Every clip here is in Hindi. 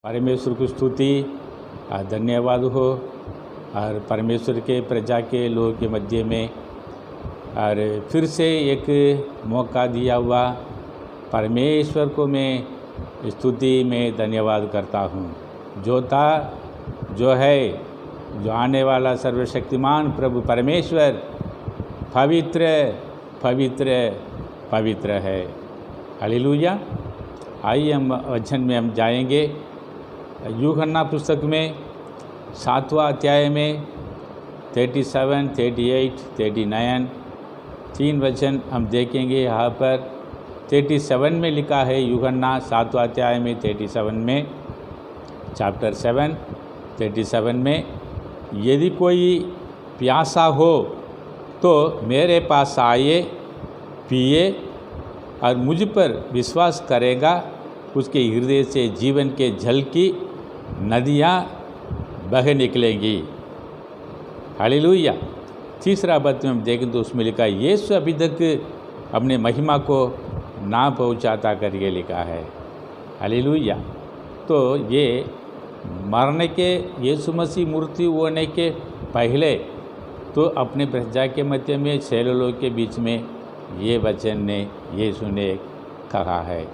परमेश्वर की स्तुति और धन्यवाद हो। और परमेश्वर के प्रजा के लोगों के मध्य में और फिर से एक मौका दिया हुआ परमेश्वर को मैं स्तुति में धन्यवाद करता हूँ। जो था, जो है, जो आने वाला सर्वशक्तिमान प्रभु परमेश्वर पवित्र पवित्र पवित्र है। हालेलुया। आइए हम वचन में हम जाएंगे। यूहन्ना पुस्तक में 7वां अध्याय में 37, 38, 39 तीन वचन हम देखेंगे। यहाँ पर 37 में लिखा है, यूहन्ना 7वां अध्याय में 37 में, चैप्टर 7 37 में, यदि कोई प्यासा हो तो मेरे पास आए, पिए, और मुझ पर विश्वास करेगा, उसके हृदय से जीवन के जल की नदियाँ बह निकलेंगी। हालेलुया। तीसरा पद में हम देखें तो उसमें लिखा है, यीशु अभी तक अपने महिमा को ना पहुँचाता करके लिखा है। हालेलुया। तो ये मरने के, यीशु मसीह मृत्यु होने के पहले तो अपने प्रजा के मध्य में शैलों के बीच में ये वचन ने यीशु ने कहा है।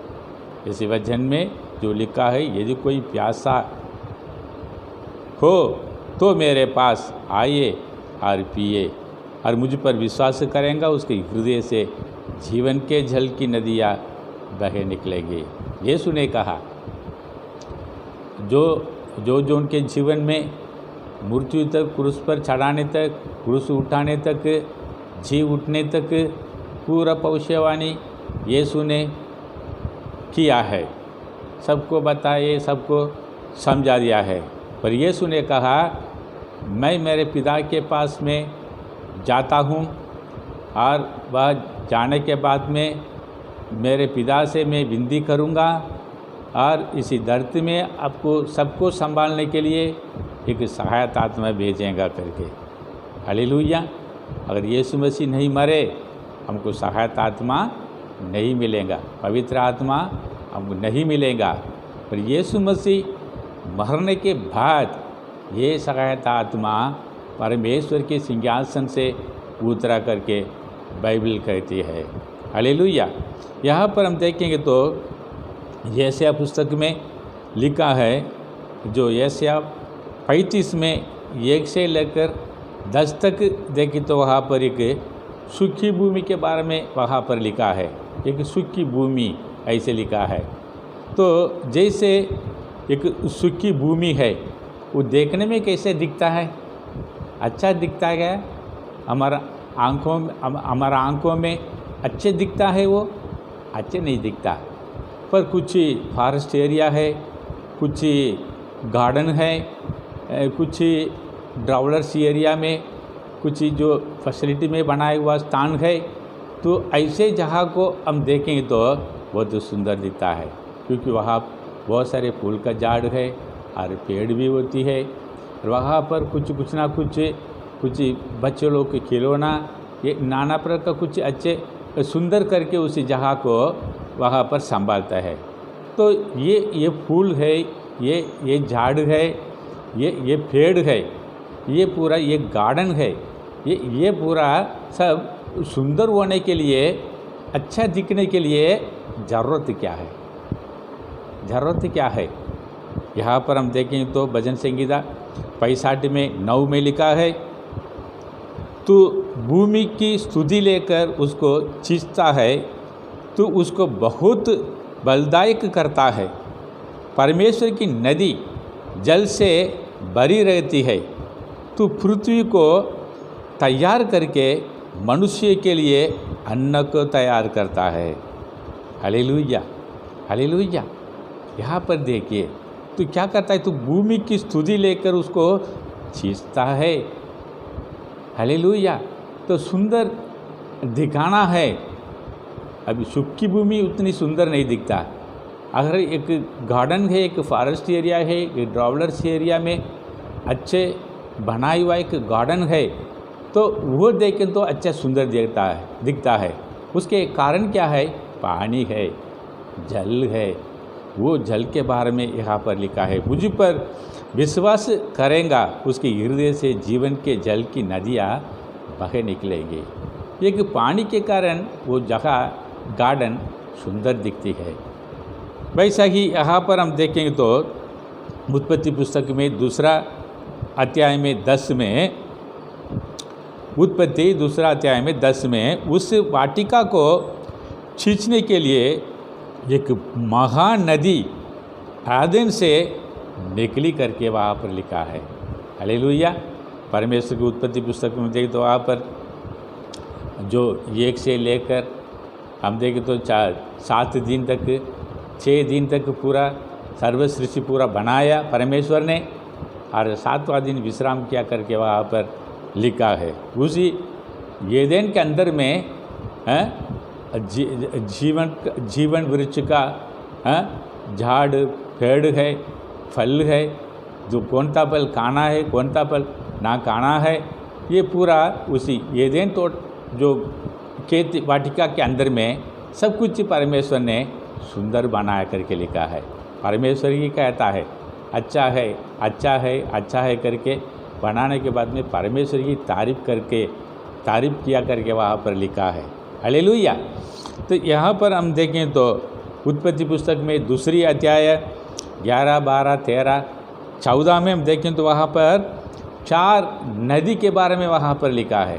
इसी वचन में जो लिखा है, यदि कोई प्यासा हो तो मेरे पास आए और पिए, और मुझ पर विश्वास करेंगे, उसके हृदय से जीवन के जल की नदियाँ बह निकलेंगी। यीशु ने कहा, जो उनके जीवन में मृत्यु तक, क्रूस पर चढ़ाने तक, क्रूस उठाने तक, जी उठने तक पूरा भविष्यवाणी यीशु ने किया है, सबको बताए, सबको समझा दिया है। पर यीशु ने कहा, मैं मेरे पिता के पास में जाता हूँ, और वह जाने के बाद में मेरे पिता से मैं विनती करूँगा, और इसी धरती में आपको सबको संभालने के लिए एक सहायता आत्मा भेजेगा करके। हालेलुया। अगर यीशु मसीह नहीं मरे, हमको सहायता आत्मा नहीं मिलेगा, पवित्र आत्मा हमको नहीं मिलेगा। पर यीशु मसीह मरने के बाद ये सहायता आत्मा परमेश्वर के सिंहासन से उतरा करके बाइबल कहती है। हालेलुया। यहाँ पर हम देखेंगे तो यशायाह पुस्तक में लिखा है, जो यशायाह 35 में 1 से लेकर 10 तक देखी तो वहाँ पर एक सूखी भूमि के बारे में वहाँ पर लिखा है। एक सूखी भूमि ऐसे लिखा है। तो जैसे एक सूखी भूमि है, वो देखने में कैसे दिखता है? अच्छा दिखता है, हमारा आँखों में अच्छे दिखता है, वो अच्छे नहीं दिखता। पर कुछ फॉरेस्ट एरिया है, कुछ गार्डन है, कुछ ड्राउलर्स एरिया में कुछ जो फैसिलिटी में बनाया हुआ स्थान है, तो ऐसे जगह को हम देखेंगे तो बहुत सुंदर दिखता है, क्योंकि वहाँ बहुत सारे फूल का झाड़ है और पेड़ भी होती है, और वहाँ पर कुछ ना कुछ बच्चे लोग के खिलौना, ये नाना प्रकार का कुछ अच्छे सुंदर करके उसी जगह को वहाँ पर संभालता है। तो ये फूल है, ये झाड़ है, ये पेड़ है, ये पूरा ये गार्डन है, ये पूरा सब सुंदर होने के लिए, अच्छा दिखने के लिए ज़रूरत क्या है? ज़रूरत क्या है? यहाँ पर हम देखें तो भजन संगीता 65 में 9 में लिखा है, तू भूमि की स्तुति लेकर उसको चींचता है, तू उसको बहुत बलदायक करता है। परमेश्वर की नदी जल से भरी रहती है, तू पृथ्वी को तैयार करके मनुष्य के लिए अन्न को तैयार करता है। हालेलुया। हालेलुया। यहाँ पर देखिए, तू क्या करता है? तू भूमि की स्तुति लेकर उसको छींचता है। हालेलुया। तो सुंदर दिखाना है। अभी सूखी भूमि उतनी सुंदर नहीं दिखता। अगर एक गार्डन है, एक फॉरेस्ट एरिया है, एक ड्राउलर्स एरिया में अच्छे बनाया हुआ एक गार्डन है, तो वो देखें तो अच्छा सुंदर दिखता है। उसके कारण क्या है? पानी है, जल है, वो जल के बारे में यहाँ पर लिखा है। मुझ पर विश्वास करेगा उसके हृदय से जीवन के जल की नदियाँ बह निकलेंगी। एक पानी के कारण वो जगह गार्डन सुंदर दिखती है। वैसा ही यहाँ पर हम देखेंगे तो उत्पत्ति पुस्तक में 2 अध्याय में 10 में, उत्पत्ति 2 अध्याय में 10 में उस वाटिका को खींचने के लिए एक महानदी आदन से निकली करके वहाँ पर लिखा है। हालेलुया। परमेश्वर की उत्पत्ति पुस्तक में देखें तो वहाँ पर जो 1 से लेकर हम देखें तो 7 दिन तक, 6 दिन तक पूरा सर्व सृष्टि पूरा बनाया परमेश्वर ने, और 7वां दिन विश्राम किया करके वहाँ पर लिखा है। उसी एदेन के अंदर में जीवन वृक्ष का झाड़ पेड़ है, फल है, जो कौन सा फल खाना है, कौन सा फल ना खाना है, ये पूरा उसी एदेन तो जो खेती वाटिका के अंदर में सब कुछ परमेश्वर ने सुंदर बनाया करके लिखा है। परमेश्वर ही कहता है अच्छा है, अच्छा है, अच्छा है करके बनाने के बाद में परमेश्वर की तारीफ किया करके वहाँ पर लिखा है। हालेलुया। तो यहाँ पर हम देखें तो उत्पत्ति पुस्तक में 2 अध्याय 11, 12, 13, 14 में हम देखें तो वहाँ पर 4 नदी के बारे में वहाँ पर लिखा है।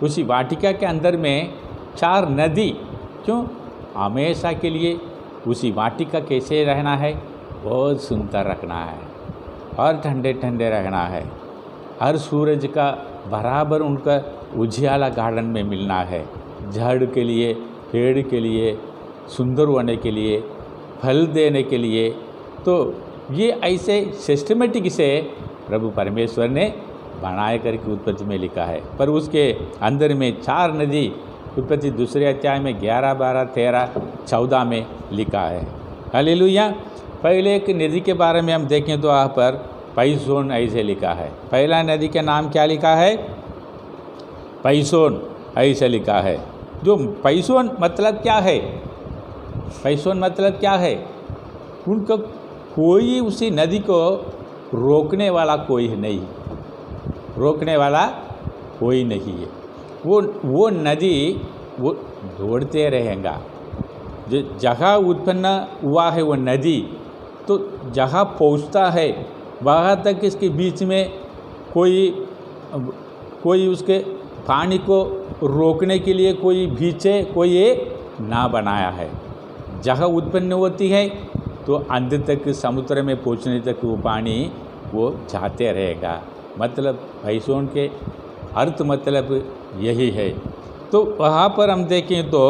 उसी वाटिका के अंदर में 4 नदी, क्यों? हमेशा के लिए उसी वाटिका कैसे रहना है, बहुत सुंदर रखना है और ठंडे ठंडे रहना है। हर सूरज का बराबर उनका उजियाला गार्डन में मिलना है, झाड़ के लिए, पेड़ के लिए, सुंदर होने के लिए, फल देने के लिए। तो ये ऐसे सिस्टमेटिक से प्रभु परमेश्वर ने बनाए करके उत्पत्ति में लिखा है। पर उसके अंदर में 4 नदी उत्पत्ति 2 अध्याय में 11, 12, 13, 14 में लिखा है। हालेलुया। पहले एक नदी के बारे में हम देखें तो यहाँ पर पैसोन ऐसे लिखा है। पहला नदी का नाम क्या लिखा है? पैसोन ऐसे लिखा है। जो पैसोन मतलब क्या है? पैसोन मतलब क्या है? उनका कोई उसी नदी को रोकने वाला कोई नहीं, रोकने वाला कोई नहीं है। वो नदी वो दौड़ते रहेगा। जो जहाँ उत्पन्न हुआ है वो नदी, तो जहाँ पहुँचता है वहाँ तक इसके बीच में कोई उसके पानी को रोकने के लिए कोई बीचे कोई ना बनाया है। जहाँ उत्पन्न होती है तो अंत तक समुद्र में पहुँचने तक वो पानी वो जाते रहेगा। मतलब पैसोन के अर्थ मतलब यही है। तो वहाँ पर हम देखें तो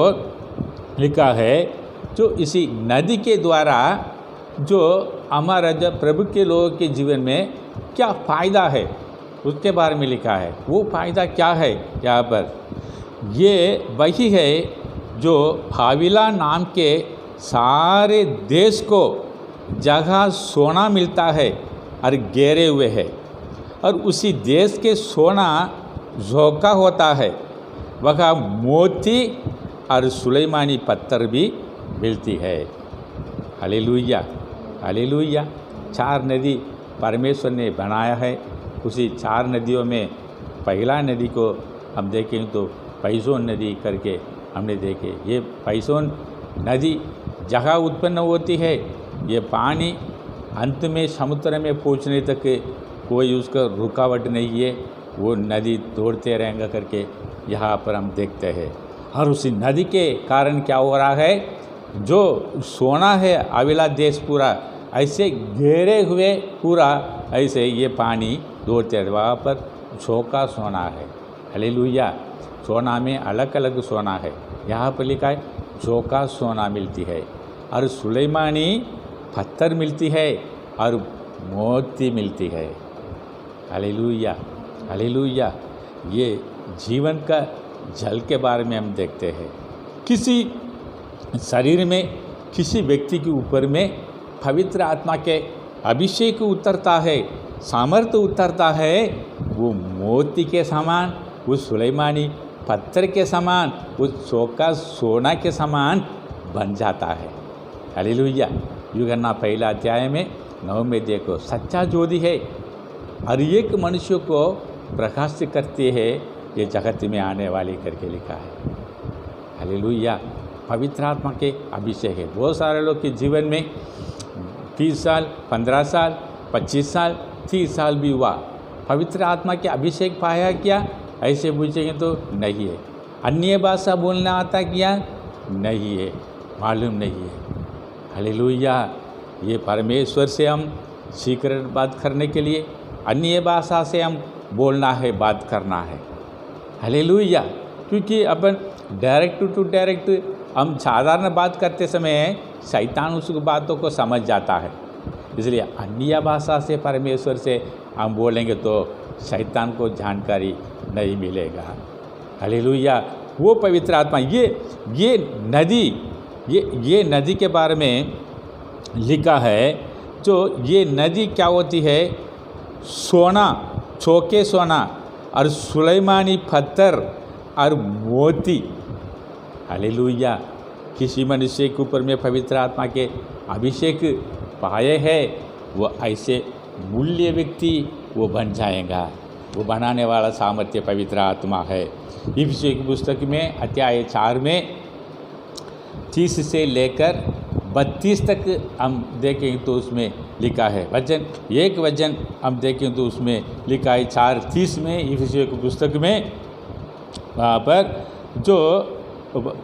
लिखा है जो इसी नदी के द्वारा जो हमारा जब प्रभु के लोगों के जीवन में क्या फ़ायदा है उसके बारे में लिखा है। वो फ़ायदा क्या है? यहाँ पर ये वही है जो हाविला नाम के सारे देश को जगह सोना मिलता है और घेरे हुए है, और उसी देश के सोना झोंका होता है। वह मोती और सुलेमानी पत्थर भी मिलती है। Hallelujah, hallelujah. 4 नदी परमेश्वर ने बनाया है। उसी 4 नदियों में पहला नदी को हम देखें तो पैसोन नदी करके हमने देखे। ये पैसोन नदी जहाँ उत्पन्न होती है, ये पानी अंत में समुद्र में पहुँचने तक कोई उसका रुकावट नहीं है। वो नदी दौड़ते रहेंगे करके यहाँ पर हम देखते हैं। और उसी नदी के कारण क्या हो रहा है? जो सोना है हाविला देश पूरा ऐसे घेरे हुए पूरा ऐसे ये पानी दौड़ते रहे। वहाँ पर झोंका सोना है। हालेलुया। सोना में अलग अलग सोना है। यहाँ पर लिखा है झोंका सोना मिलती है, और सुलेमानी पत्थर मिलती है, और मोती मिलती है। Hallelujah, hallelujah. ये जीवन का जल के बारे में हम देखते हैं। किसी शरीर में किसी व्यक्ति के ऊपर में पवित्र आत्मा के अभिषेक उतरता है, सामर्थ्य उतरता है, वो मोती के समान, वो सुलेमानी पत्थर के समान, वो चौका सोना के समान बन जाता है। हालेलुया। यूहन्ना पहला अध्याय में 9 में देखो, सच्चा ज्योति है, हर एक मनुष्य को प्रकाश करती है, ये जगत में आने वाली करके लिखा है। हालेलुया। पवित्र आत्मा के अभिषेक है। बहुत सारे लोग के जीवन में 30 साल, 15 साल, 25 साल, 30 साल भी हुआ, पवित्र आत्मा के अभिषेक पाया क्या? ऐसे पूछेंगे तो नहीं है। अन्य भाषा बोलना आता क्या? नहीं है, मालूम नहीं है। हालेलुया। ये परमेश्वर से हम सीक्रेट बात करने के लिए अन्य भाषा से हम बोलना है, बात करना है। हालेलुया। क्योंकि अपन डायरेक्ट टू डायरेक्ट हम साधारण बात करते समय शैतान उस बातों को समझ जाता है, इसलिए अन्य भाषा से परमेश्वर से हम बोलेंगे तो शैतान को जानकारी नहीं मिलेगा। हालेलुया। वो पवित्र आत्मा, ये नदी, ये नदी के बारे में लिखा है। जो ये नदी क्या होती है? सोना, चौके सोना और सुलेमानी पत्थर और मोती। हालेलुया। किसी मनुष्य के ऊपर में पवित्र आत्मा के अभिषेक पाए हैं, वो ऐसे मूल्य व्यक्ति वो बन जाएगा। वो बनाने वाला सामर्थ्य पवित्र आत्मा है। इफिसियों की पुस्तक में अध्याय 4 में 30 से लेकर 32 तक हम देखें तो उसमें लिखा है एक वचन हम देखें तो उसमें लिखा है 4:30 में इफिसियों की पुस्तक में, वहाँ पर जो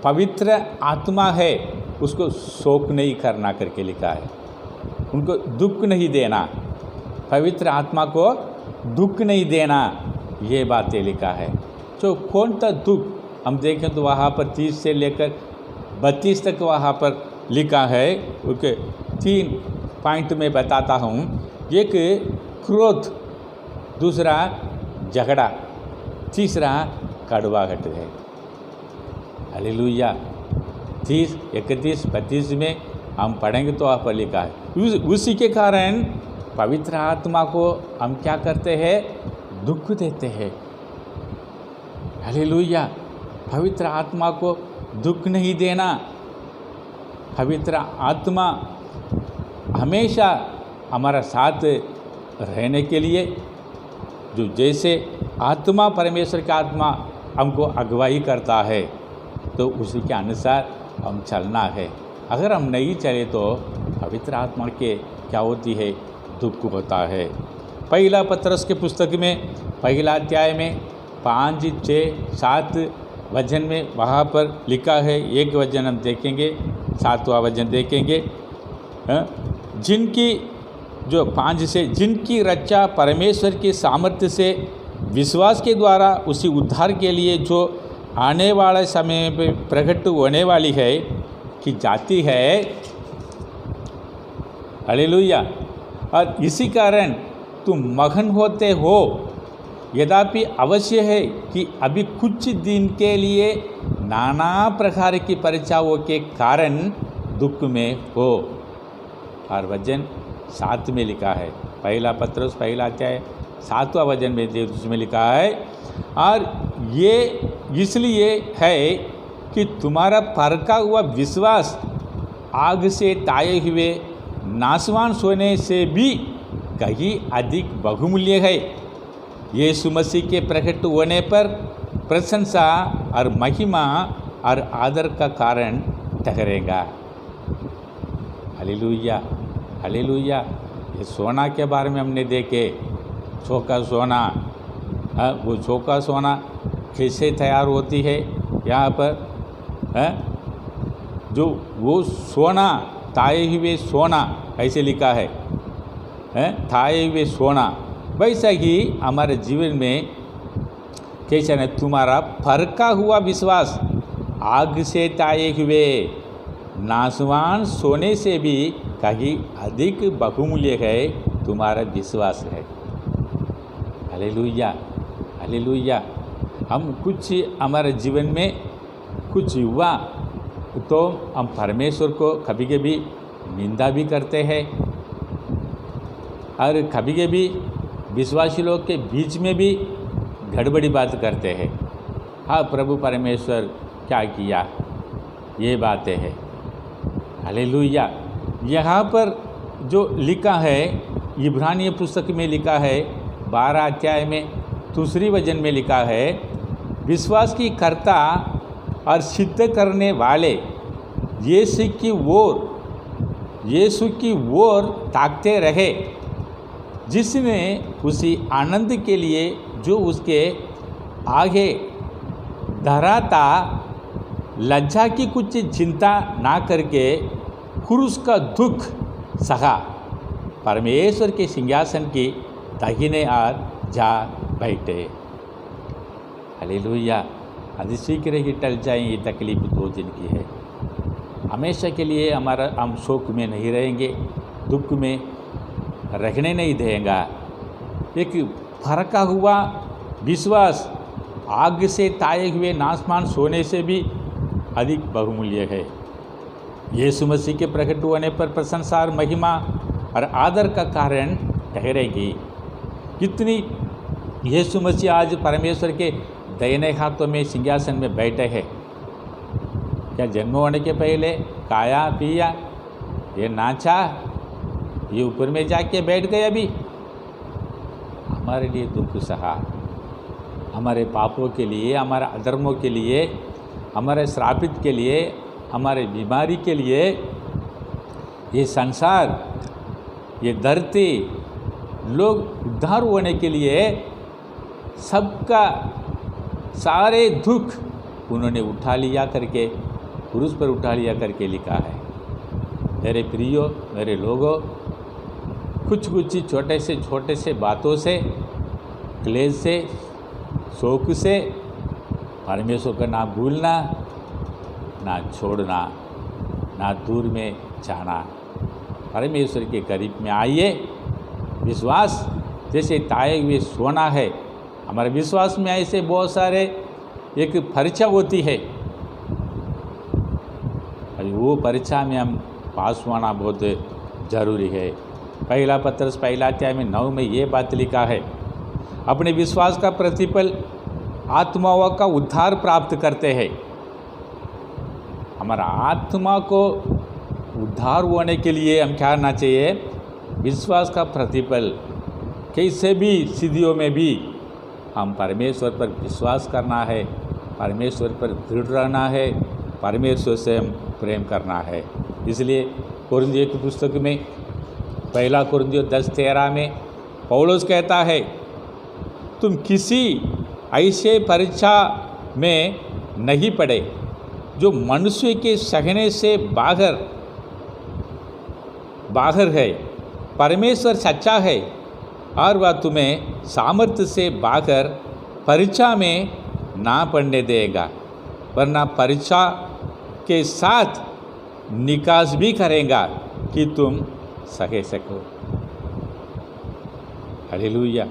पवित्र आत्मा है उसको शोक नहीं करना करके लिखा है, उनको दुख नहीं देना, पवित्र आत्मा को दुख नहीं देना, ये बातें लिखा है। जो कौन सा दुख हम देखें तो वहाँ पर 30 से लेकर 32 तक वहाँ पर लिखा है। ओके, 3 पॉइंट में बताता हूँ। एक क्रोध, दूसरा झगड़ा, तीसरा कड़वाहट है। हालेलुया। 30, 31, 32 में हम पढ़ेंगे तो वहाँ पर लिखा है। उसी के कारण पवित्र आत्मा को हम क्या करते हैं? दुख देते हैं। हालेलुया। पवित्र आत्मा को दुख नहीं देना। पवित्र आत्मा हमेशा हमारा साथ रहने के लिए, जो जैसे आत्मा, परमेश्वर का आत्मा हमको अगुवाई करता है तो उसी के अनुसार हम चलना है। अगर हम नहीं चले तो पवित्र आत्मा के क्या होती है? दुख होता है। पहला पत्रस के पुस्तक में पहला अध्याय में 5, 6, 7 वचन में वहाँ पर लिखा है। एक वचन हम देखेंगे, 7वां वचन देखेंगे। जिनकी जो 5 से, जिनकी रक्षा परमेश्वर की सामर्थ्य से विश्वास के द्वारा उसी उद्धार के लिए जो आने वाले समय में प्रकट होने वाली है कि जाती है। हालेलुया। और इसी कारण तुम मगन होते हो। यद्यपि अवश्य है कि अभी कुछ दिन के लिए नाना प्रकार की परीक्षाओं के कारण दुख में हो। और वचन 7 में लिखा है, पहला पत्रस पहला अध्याय 7वां वचन में उसमें लिखा है, और ये इसलिए है कि तुम्हारा परखा हुआ विश्वास आग से ताए हुए नाशवान सोने से भी कहीं अधिक बहुमूल्य है। यीशु मसीह के प्रकट होने पर प्रशंसा और महिमा और आदर का कारण ठहरेगा। हालेलुया। हालेलुया। ये सोना के बारे में हमने देखे, चौका सोना। वो चौका सोना कैसे तैयार होती है? यहाँ पर जो वो सोना, ताए हुए सोना ऐसे लिखा है, ताए हुए सोना। वैसा ही हमारे जीवन में कैसे है? तुम्हारा परखा हुआ विश्वास आग से ताए हुए नाशवान सोने से भी कहीं अधिक बहुमूल्य है तुम्हारा विश्वास है। हालेलुया। हालेलुया। हम कुछ हमारे जीवन में कुछ हुआ तो हम परमेश्वर को कभी कभी निंदा भी करते हैं, और कभी कभी विश्वासी लोग के बीच में भी गड़बड़ी बात करते हैं। हाँ, प्रभु परमेश्वर क्या किया, ये बातें हैं। हालेलुया। यहाँ पर जो लिखा है, इब्रानी पुस्तक में लिखा है 12 अध्याय में दूसरी वचन में लिखा है, विश्वास की कर्ता और सिद्ध करने वाले यीशु की ओर ताकते रहे, जिसने उसी आनंद के लिए जो उसके आगे धरा था लज्जा की कुछ चिंता ना करके क्रूस का दुख सहा, परमेश्वर के सिंहासन की दाहिने ओर जा बैठे। हालेलुया। अति शीघ्र ही टल जाए ये तकलीफ 2 दिन की है। हमेशा के लिए हम शोक में नहीं रहेंगे, दुख में रखने नहीं देगा। एक फरका हुआ विश्वास आग से ताए हुए नासमान सोने से भी अधिक बहुमूल्य है। यीशु मसीह के प्रकट होने पर प्रशंसा और महिमा और आदर का कारण ठहरेगी। कितनी यीशु मसीह आज परमेश्वर के दाहिने हाथों में सिंहासन में बैठे हैं। क्या जन्म होने के पहले खाया पिया, ये नाचा, ये ऊपर में जाके बैठ गए? अभी हमारे लिए दुख सहा, हमारे पापों के लिए, हमारे अधर्मों के लिए, हमारे श्रापित के लिए, हमारे बीमारी के लिए, ये संसार, ये धरती, लोग उद्धार होने के लिए सबका सारे दुख उन्होंने उठा लिया करके, क्रूस पर उठा लिया करके लिखा है। मेरे प्रियो, मेरे लोगों, कुछ छोटे से बातों से, क्लेश से, शोक से परमेश्वर का ना भूलना, ना छोड़ना, ना दूर में जाना। परमेश्वर के करीब में आइए। विश्वास जैसे ताए हुए सोना है। हमारे विश्वास में ऐसे बहुत सारे एक परीक्षा होती है, वो परीक्षा में हम पास होना बहुत ज़रूरी है। पहला पत्रस 1 अध्याय में 9 में ये बात लिखा है, अपने विश्वास का प्रतिफल आत्माओं का उद्धार प्राप्त करते हैं। हमारा आत्मा को उद्धार होने के लिए हम क्या करना चाहिए? विश्वास का प्रतिफल। कैसे भी स्थितियों में भी हम परमेश्वर पर विश्वास करना है, परमेश्वर पर दृढ़ रहना है, परमेश्वर से हम प्रेम करना है। इसलिए कुरिन्थियों की पुस्तक में 1 कुरिन्थियों 10:13 में पौलुस कहता है, तुम किसी ऐसे परीक्षा में नहीं पड़े जो मनुष्य के सहने से बाहर है। परमेश्वर सच्चा है और वह तुम्हें सामर्थ्य से बाहर परीक्षा में ना पड़ने देगा, वरना परीक्षा के साथ निकास भी करेगा कि तुम सह सको। हालेलुया।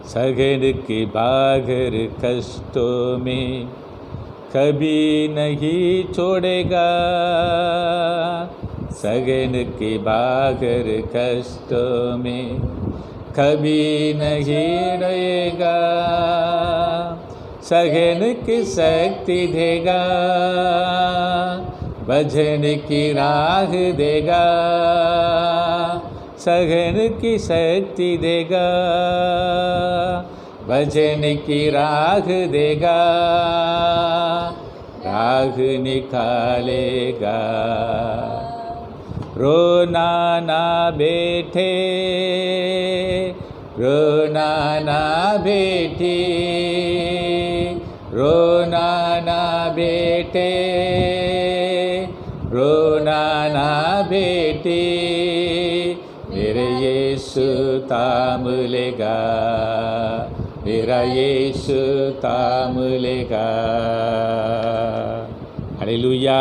सहन के बागर कष्टों में कभी नहीं छोड़ेगा, सहन के बागर कष्टों में कभी नहीं रहेगा, सहन की शक्ति देगा, भजन की राह देगा, सहन की शक्ति देगा, भजन की राह देगा, राह निकालेगा। रोना ना बैठे, रोना ना बेटी, रोना ना बेटे, रोना ना बेटी, मेरे यीशु थाम लेगा, मेरा यीशु थाम लेगा। हालेलुया।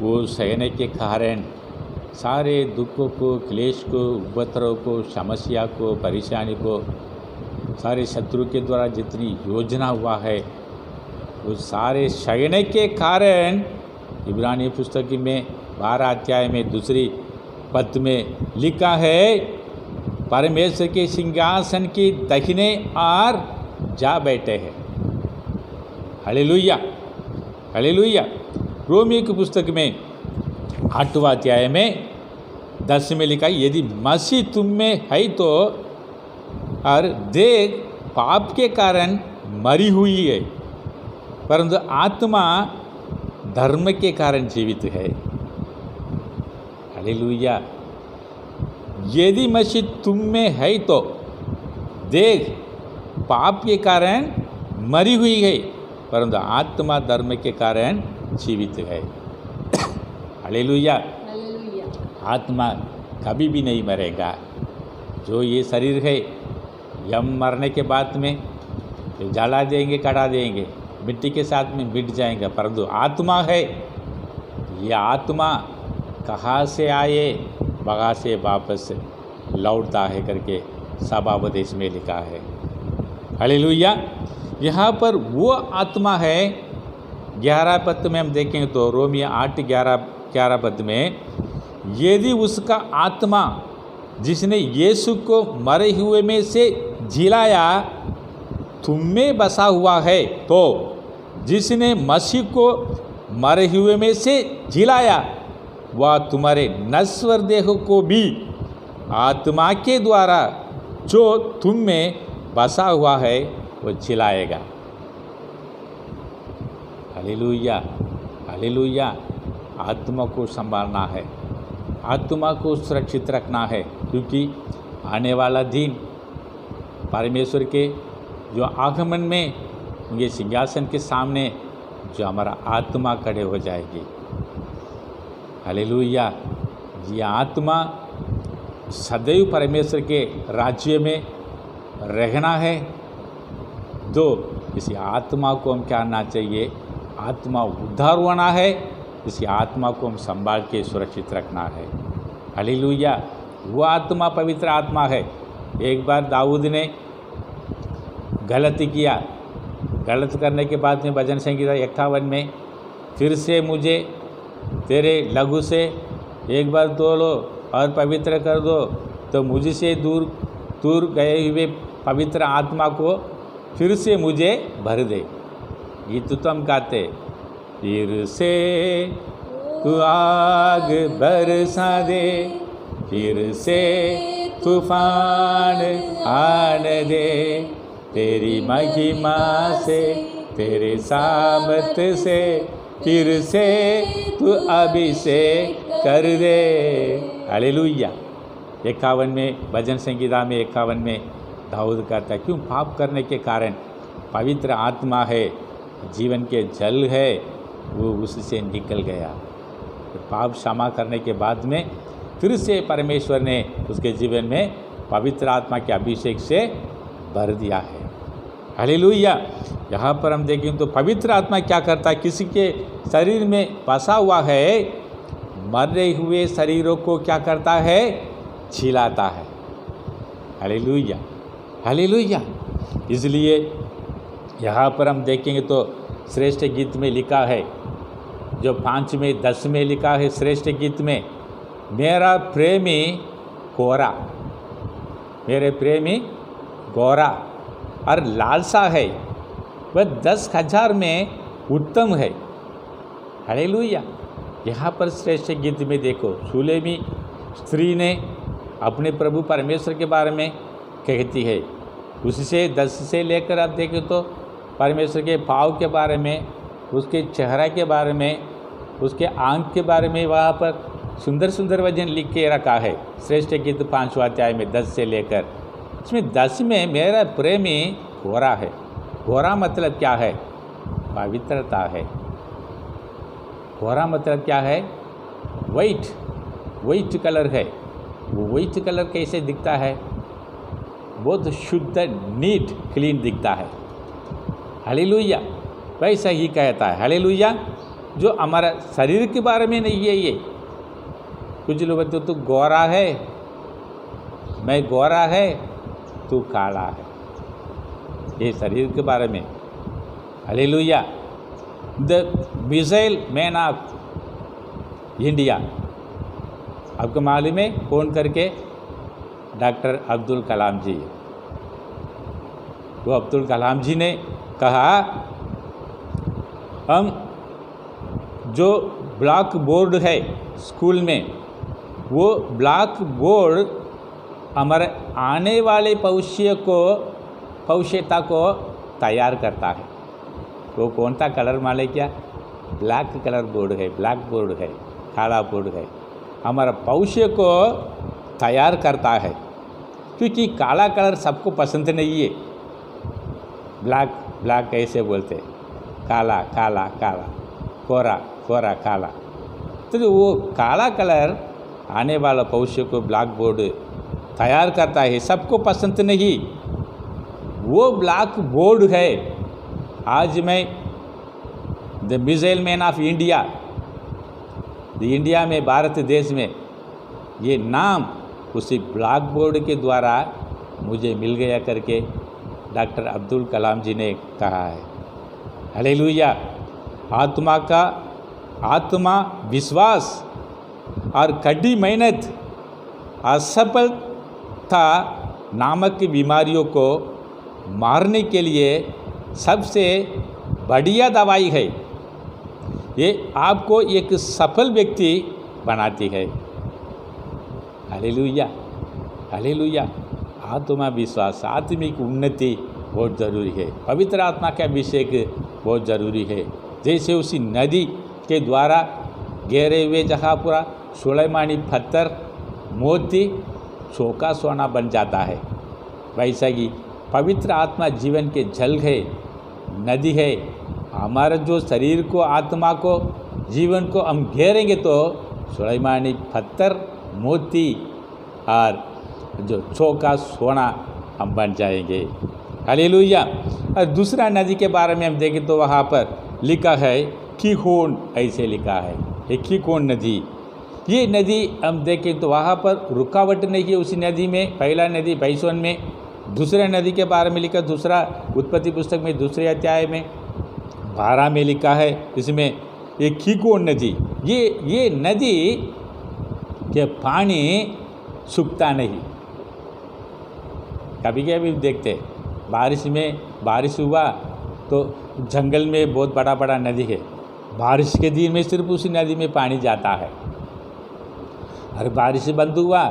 वो सहने के कारण सारे दुखों को, क्लेश को, उपद्रव को, समस्या को, परेशानी को, सारे शत्रु के द्वारा जितनी योजना हुआ है, वो सारे सहने के कारण इब्रानी पुस्तक में 12 अध्याय में 2 पद में लिखा है, परमेश्वर के सिंहासन की दाहिने ओर जा बैठे हैं। Hallelujah, hallelujah. रोमियो की पुस्तक में 8वां अध्याय में 10 में लिखा है, यदि मसीह तुम में है तो और देह पाप के कारण मरी हुई है, परंतु आत्मा धर्म के कारण जीवित है। हालेलुया। यदि मसीह तुम में है तो देह पाप के कारण मरी हुई है, परंतु आत्मा धर्म के कारण जीवित है। हालेलुया। आत्मा कभी भी नहीं मरेगा। जो ये शरीर है, यम मरने के बाद में जला देंगे, कटा देंगे, मिट्टी के साथ में मिट जाएंगे, परंतु आत्मा है, ये आत्मा कहाँ से आए, बगा से वापस लौटता है करके सभापदेश में लिखा है। हालेलुया। यहाँ पर वो आत्मा है, 11 पद में हम देखेंगे तो रोमियो 8:11 पद में, यदि उसका आत्मा जिसने यीशु को मरे हुए में से जिलाया तुम में बसा हुआ है, तो जिसने मसीह को मरे हुए में से जिलाया वह तुम्हारे नश्वर देह को भी आत्मा के द्वारा जो तुम में बसा हुआ है वो जिलाएगा। हालेलुया। हालेलुया। आत्मा को संभालना है, आत्मा को सुरक्षित रखना है, क्योंकि आने वाला दिन परमेश्वर के जो आगमन में उनके सिंहासन के सामने जो हमारा आत्मा खड़े हो जाएगी। हालेलुया। ये आत्मा सदैव परमेश्वर के राज्य में रहना है, तो इसी आत्मा को हम क्या करना चाहिए, आत्मा उद्धार होना है, इसी आत्मा को हम संभाल के सुरक्षित रखना है। हालेलुया। वो आत्मा पवित्र आत्मा है। एक बार दाऊद ने गलती किया, गलत करने के बाद में भजन संगीता 51 में, फिर से मुझे तेरे लहू से एक बार धो लो और पवित्र कर दो, तो मुझसे दूर गए हुए पवित्र आत्मा को फिर से मुझे भर दे। ये तो हम गाते, फिर से तू आग बरसा दे, फिर से तूफान आने दे, तेरी महिमा से, तेरे सामर्थ से, फिर से तू अभिषेक कर दे। हालेलुया। 51 में भजन संगीता में 51 में दाऊद कहता है, क्यों पाप करने के कारण पवित्र आत्मा है, जीवन के जल है, वो उससे निकल गया। तो पाप क्षमा करने के बाद में फिर से परमेश्वर ने उसके जीवन में पवित्र आत्मा के अभिषेक से भर दिया है। हालेलुया। यहाँ पर हम देखें तो पवित्र आत्मा क्या करता है, किसी के शरीर में बसा हुआ है, मरे हुए शरीरों को क्या करता है, छिलाता है। हालेलुया। हालेलुया। इसलिए यहाँ पर हम देखेंगे तो श्रेष्ठ गीत में लिखा है, जो 5 में 10 में लिखा है श्रेष्ठ गीत में, मेरा प्रेमी गोरा, मेरे प्रेमी गोरा और लालसा है, वह 10,000 में उत्तम है। हालेलुया। यहाँ पर श्रेष्ठ गीत में देखो, शूलेमी स्त्री ने अपने प्रभु परमेश्वर के बारे में कहती है, उससे 10 से लेकर आप देखें तो परमेश्वर के पाँव के बारे में, उसके चेहरा के बारे में, उसके आँख के बारे में वहाँ पर सुंदर सुंदर वचन लिख के रखा है। श्रेष्ठ गीत 5वां अध्याय में 10 से लेकर, इसमें 10 में मेरा प्रेमी गोरा है। गोरा मतलब क्या है, पवित्रता है। गोरा मतलब क्या है, वाइट कलर है। वो वाइट कलर कैसे दिखता है, बहुत शुद्ध, नीट, क्लीन दिखता है। हालेलुया। वैसा ही कहता है। हालेलुया। जो हमारा शरीर के बारे में नहीं है ये। कुछ लोग बोलते तू गोरा है, मैं गोरा है, तू काला है, ये शरीर के बारे में। Hallelujah. The missile man of India, आपको मालूम है फ़ोन करके डॉक्टर अब्दुल कलाम जी, वो अब्दुल कलाम जी ने कहा, हम जो ब्लैक बोर्ड है स्कूल में, वो ब्लैक बोर्ड हमारे आने वाले भविष्यता को तैयार करता है। वो कौन सा कलर माले क्या? ब्लैक कलर बोर्ड है, ब्लैक बोर्ड है, काला बोर्ड है, हमारा भविष्य को तैयार करता है। क्योंकि काला कलर सबको पसंद नहीं है, ब्लैक ब्लैक ऐसे बोलते हैं, काला काला काला, कोरा कोरा काला। तो वो काला कलर आने वाला भविष्य को ब्लैक बोर्ड तैयार करता है, सबको पसंद नहीं। वो ब्लैक बोर्ड है। आज मैं the missile man of India, India में, भारत देश में, ये नाम उसी ब्लैक बोर्ड के द्वारा मुझे मिल गया करके डॉक्टर अब्दुल कलाम जी ने कहा है। हालेलुया। आत्मा विश्वास और कड़ी मेहनत असफलता नामक बीमारियों को मारने के लिए सबसे बढ़िया दवाई है। ये आपको एक सफल व्यक्ति बनाती है। Hallelujah, hallelujah. आत्मा विश्वास, आत्मिक उन्नति बहुत ज़रूरी है। पवित्र आत्मा का अभिषेक बहुत ज़रूरी है। जैसे उसी नदी के द्वारा गहरे हुए जगह पूरा सुलेमानी पत्थर मोती चौका सोना बन जाता है, वैसा ही पवित्र आत्मा जीवन के जल है, नदी है। हमारा जो शरीर को, आत्मा को, जीवन को हम घेरेंगे तो सुलेमानी पत्थर मोती और जो चौका सोना हम बन जाएंगे। हालेलुया। और दूसरा नदी के बारे में हम देखें तो वहाँ पर लिखा है कीहोन, ऐसे लिखा है, ये कीहोन नदी। ये नदी हम देखें तो वहाँ पर रुकावट नहीं है उसी नदी में। पहला नदी बैसोन में, दूसरे नदी के बारे में लिखा, दूसरा उत्पत्ति पुस्तक में दूसरे अध्याय में 12 में लिखा है। इसमें ये कीहोन नदी, ये नदी के पानी सूखता नहीं। कभी कभी देखते बारिश में, बारिश हुआ तो जंगल में बहुत बड़ा बड़ा नदी है, बारिश के दिन में सिर्फ उसी नदी में पानी जाता है, और बारिश बंद हुआ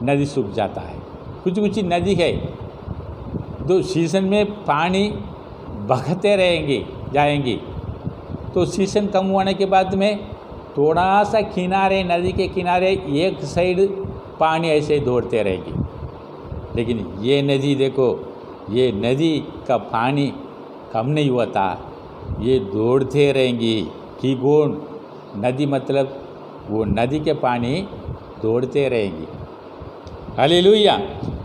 नदी सूख जाता है। कुछ कुछ नदी है तो सीजन में पानी बहते जाएंगी, तो सीजन कम होने के बाद में थोड़ा सा किनारे, नदी के किनारे एक साइड पानी ऐसे दौड़ते रहेगी। लेकिन ये नदी देखो, ये नदी का पानी कम नहीं होता, ये दौड़ते रहेंगी। कीहोन नदी मतलब वो नदी के पानी दौड़ते रहेंगी। हालेलुया।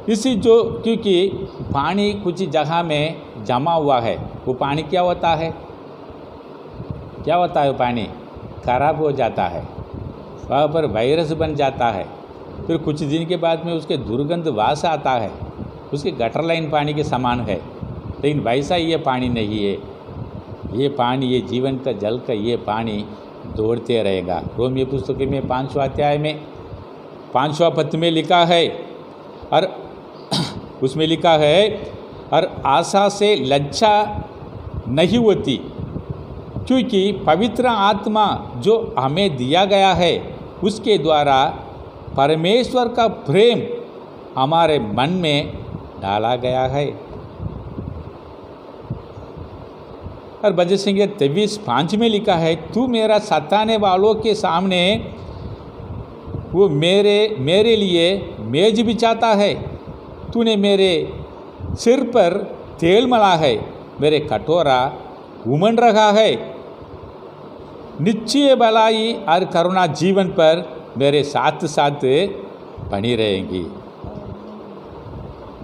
इसी जो क्योंकि पानी कुछ जगह में जमा हुआ है, वो पानी क्या होता है, क्या होता है? वो पानी खराब हो जाता है, वहाँ पर वायरस बन जाता है, फिर कुछ दिन के बाद में उसके दुर्गंध वास आता है, उसके गटर लाइन पानी के समान है। लेकिन वैसा ये पानी नहीं है। ये पानी, ये जीवन का जल का ये पानी दौड़ते रहेगा। रोमियो पुस्तक में 5वां अध्याय में 5वां पद में लिखा है, और उसमें लिखा है, और आशा से लज्जा नहीं होती, क्योंकि पवित्र आत्मा जो हमें दिया गया है उसके द्वारा परमेश्वर का प्रेम हमारे मन में डाला गया है। और भजन संगीत 23:5 में लिखा है, तू मेरा सताने वालों के सामने वो मेरे लिए मेज बिछाता है, तूने मेरे सिर पर तेल मला है, मेरे कटोरा उमड़ रहा है। निश्चय भलाई और करुणा जीवन पर मेरे साथ साथ बनी रहेंगी।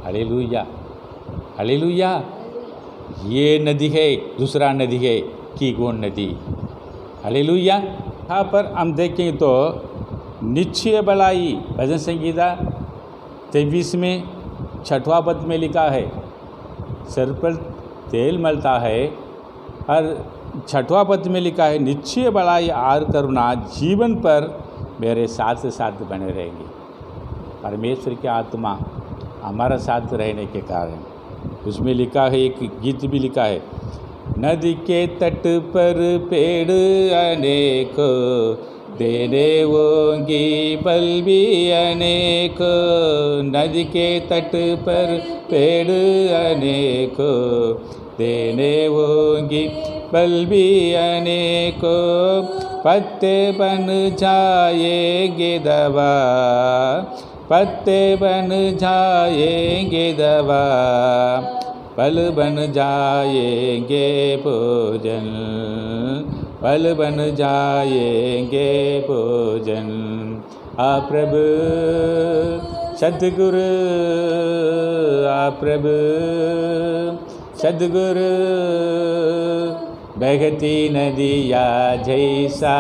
Hallelujah, hallelujah. ये नदी है, दूसरा नदी है कीहोन नदी। हालेलुया। यहाँ पर हम देखें तो निश्चय भलाई, भजन संगीता 23 में 6वां पद में लिखा है, सिर पर तेल मलता है, और 6वां पद में लिखा है, निश्चय भलाई और करुणा जीवन पर मेरे साथ साथ बने रहेंगे। परमेश्वर की आत्मा हमारा साथ रहने के कारण, उसमें लिखा है, एक गीत भी लिखा है, नदी के तट पर पेड़ अनेको, देने होंगी फल भी अनेको। नदी के तट पर पेड़ अनेको, देने होंगी फल भी अनेको। पत्ते बन जाएंगे दवा, पत्ते बन जाएंगे दवा, फल बन जाएंगे भोजन, फल बन जाएंगे भोजन। आ प्रभु सद्गुरु, आ प्रभु सद्गुरु, बहती नदिया जैसा,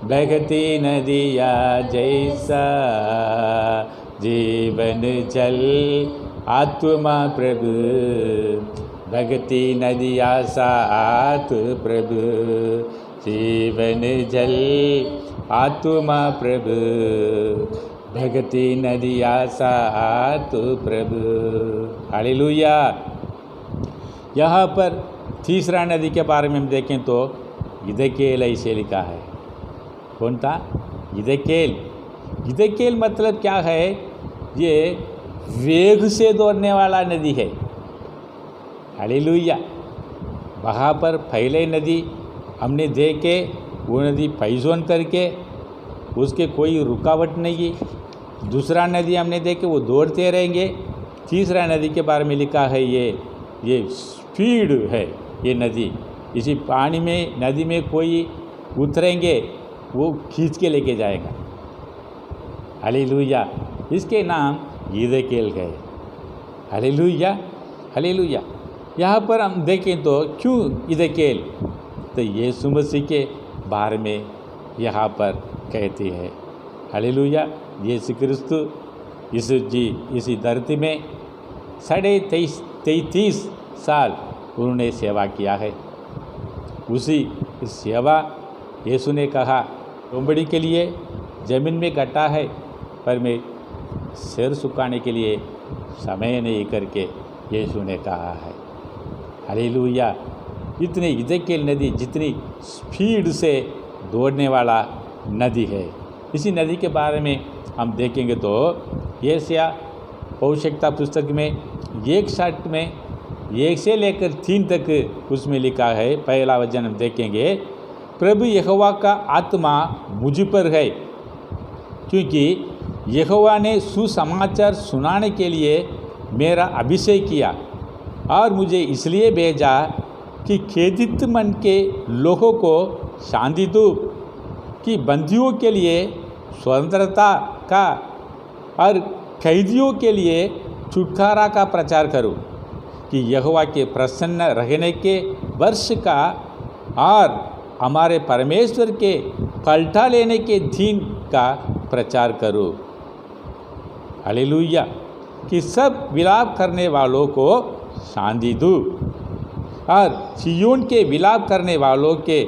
बहती नदिया जैसा, जीवन जल आत्मा प्रभु, भगती नदिया साथ प्रभु, जीवन जल आत्मा प्रभु, भगती नदिया साथ प्रभु। हालेलुया। यहाँ पर तीसरा नदी के बारे में हम देखें तो इदकेल ऐसे लिखा है। कौन था? इदकेल। इदकेल मतलब क्या है? ये वेग से दौड़ने वाला नदी है। हालेलुया। वहाँ पर पहले नदी हमने देखे, वो नदी पैजोन करके उसके कोई रुकावट नहीं है। दूसरा नदी हमने देखे, वो दौड़ते रहेंगे। तीसरा नदी के बारे में लिखा है ये स्पीड है ये नदी। इसी पानी में, नदी में कोई उतरेंगे वो खींच के लेके जाएगा। हालेलुया। इसके नाम इदकेल है। Hallelujah, hallelujah. यहाँ पर हम देखें तो क्यों इदकेल? तो यीशु मसीह के बारे में यहाँ पर कहती है। हालेलुया। यीशु क्रिस्तु इसी धरती में 33.5 साल उन्होंने सेवा किया है। उसी सेवा यीशु ने कहा, लोमड़ी के लिए ज़मीन में गड्ढा है, पर मैं सिर सुखाने के लिए समय नहीं करके यीशु ने कहा है। हालेलुया। इतनी इदकेल नदी जितनी स्पीड से दौड़ने वाला नदी है। इसी नदी के बारे में हम देखेंगे तो यशायाह भविष्यवक्ता पुस्तक में 1 में 1 से लेकर 3 तक उसमें लिखा है। पहला वचन हम देखेंगे, प्रभु यहोवा का आत्मा मुझ पर है, क्योंकि यहोवा ने सुसमाचार सुनाने के लिए मेरा अभिषेक किया और मुझे इसलिए भेजा कि खेदित मन के लोगों को शांति दूँ, कि बंदियों के लिए स्वतंत्रता का और कैदियों के लिए छुटकारा का प्रचार करूं, कि यहोवा के प्रसन्न रहने के वर्ष का और हमारे परमेश्वर के पलटा लेने के दिन का प्रचार करूं। हालेलुया। कि सब विलाप करने वालों को शांति दूं और सिय्योन के विलाप करने वालों के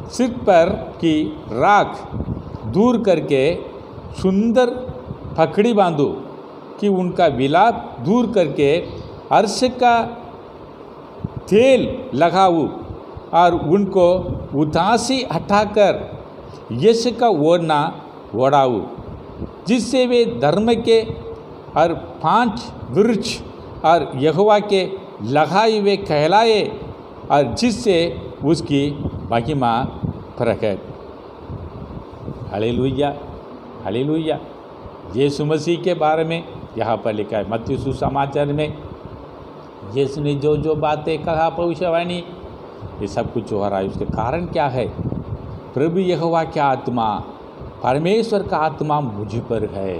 सिर पर की राख दूर करके सुंदर पगड़ी बांधूं, कि उनका विलाप दूर करके हर्ष का तेल लगाऊं और उनको उदासी हटाकर यश का ओढ़ना ओढ़ाऊं, जिससे वे धर्म के और 5 वृक्ष और यहोवा के लगाए हुए कहलाए और जिससे उसकी महिमा प्रकट। Hallelujah, hallelujah. यीशु मसीह के बारे में यहाँ पर लिखा है मत्ती सुसमाचार में, यीशु ने जो जो बातें कहा भविष्यवाणी, ये सब कुछ हो रहा है। उसके कारण क्या है? प्रभु यहोवा की आत्मा, परमेश्वर का आत्मा मुझ पर है।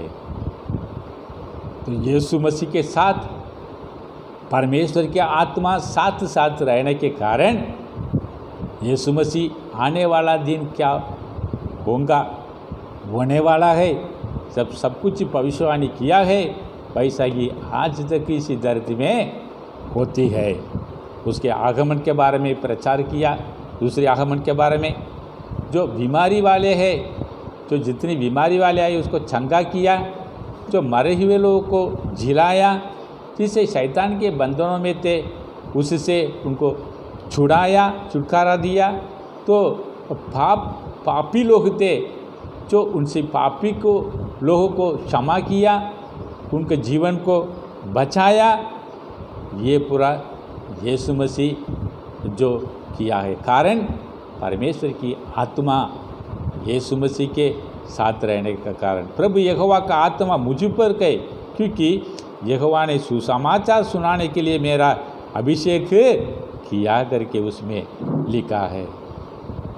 तो यीशु मसीह के साथ परमेश्वर की आत्मा साथ साथ रहने के कारण यीशु मसीह आने वाला दिन क्या होगा, होने वाला है, सब कुछ भविष्यवाणी किया है, वैसा ही आज तक इसी धरती में होती है। उसके आगमन के बारे में प्रचार किया। दूसरे आगमन के बारे में, जो बीमारी वाले हैं, जो जितनी बीमारी वाले आए उसको चंगा किया, जो मरे हुए लोगों को जिलाया, जिससे शैतान के बंधनों में थे उससे उनको छुटकारा दिया। तो पापी लोग थे जो उनसे पापी को लोगों को क्षमा किया, उनके जीवन को बचाया। ये पूरा यीशु मसीह जो किया है, कारण परमेश्वर की आत्मा यीशु मसीह के साथ रहने का कारण प्रभु यहोवा का आत्मा मुझ पर गए, क्योंकि यहोवा ने सुसमाचार सुनाने के लिए मेरा अभिषेक किया करके उसमें लिखा है।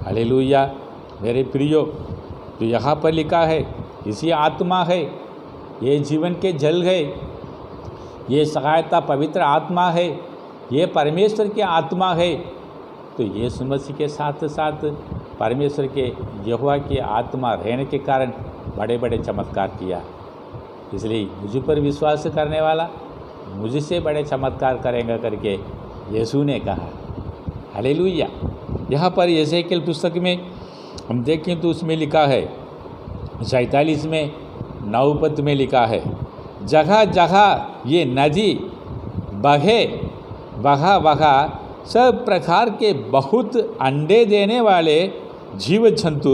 हालेलुया। मेरे प्रियो, तो यहाँ पर लिखा है इसी आत्मा है, ये जीवन के जल है, ये सहायता पवित्र आत्मा है, ये परमेश्वर की आत्मा है। तो यीशु मसीह के साथ साथ परमेश्वर के यहोवा की आत्मा रहने के कारण बड़े बड़े चमत्कार किया। इसलिए मुझ पर विश्वास करने वाला मुझसे बड़े चमत्कार करेगा करके यीशु ने कहा। हालेलुया। यहाँ पर यहेजकेल पुस्तक में हम देखें तो उसमें लिखा है 47 में 9 पद में लिखा है, जगह जगह ये नदी बहा सब प्रकार के बहुत अंडे देने वाले जीव जंतु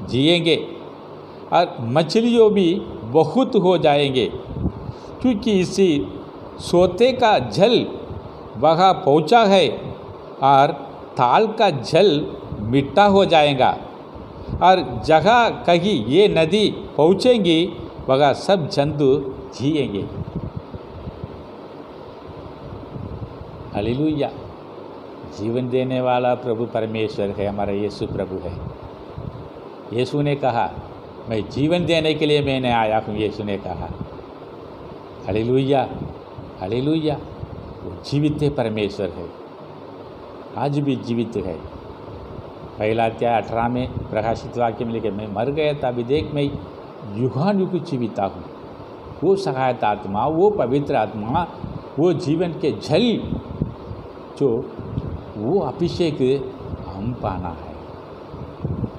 जिएंगे और मछलियों भी बहुत हो जाएंगे, क्योंकि इसी सोते का जल वहाँ पहुँचा है और ताल का जल मिट्टा हो जाएगा, और जगह कहीं ये नदी पहुँचेंगी वहाँ सब जंतु जिएंगे। हालेलुया। जीवन देने वाला प्रभु परमेश्वर है, हमारा यीशु प्रभु है। यीशु ने कहा मैं जीवन देने के लिए मैंने आया हूँ, यीशु ने कहा। Hallelujah, hallelujah. वो जीवित परमेश्वर है, आज भी जीवित है। पहला अध्याय 18 में प्रकाशित वाक्य में लिखे, मैं मर गया था, अभी देख मैं युगानुयुग जीविता हूँ। वो सहायता आत्मा, वो पवित्र आत्मा, वो जीवन के जल जो वो अभिषेक हम पाना है।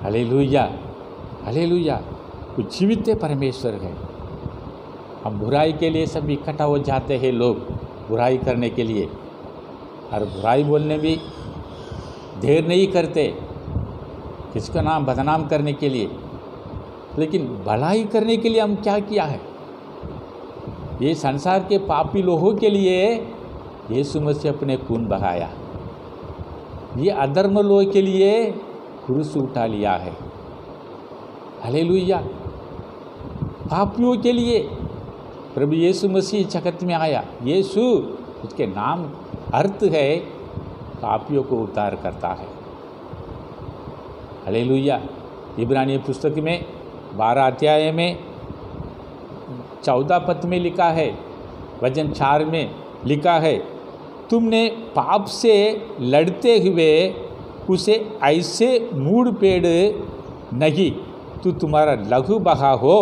Hallelujah, hallelujah. वो जीवित परमेश्वर है। हम बुराई के लिए सब इकट्ठा हो जाते हैं, लोग बुराई करने के लिए, और बुराई बोलने भी देर नहीं करते, किसका नाम बदनाम करने के लिए। लेकिन भलाई करने के लिए हम क्या किया है? ये संसार के पापी लोगों के लिए यीशु मसीह अपने खून बहाया। ये अधर्म लोगों के लिए क्रूस उठा लिया है। हालेलुया। पापियों के लिए प्रभु यीशु मसीह जगत में आया। यीशु, उसके नाम अर्थ है पापियों को उद्धार करता है। हालेलुया। इब्रानी पुस्तक में 12 अध्याय में 14 पद में लिखा है, वचन 4 में लिखा है, तुमने पाप से लड़ते हुए उसे ऐसे मूड़ पेड़ नहीं तो तुम्हारा लघु बहा हो।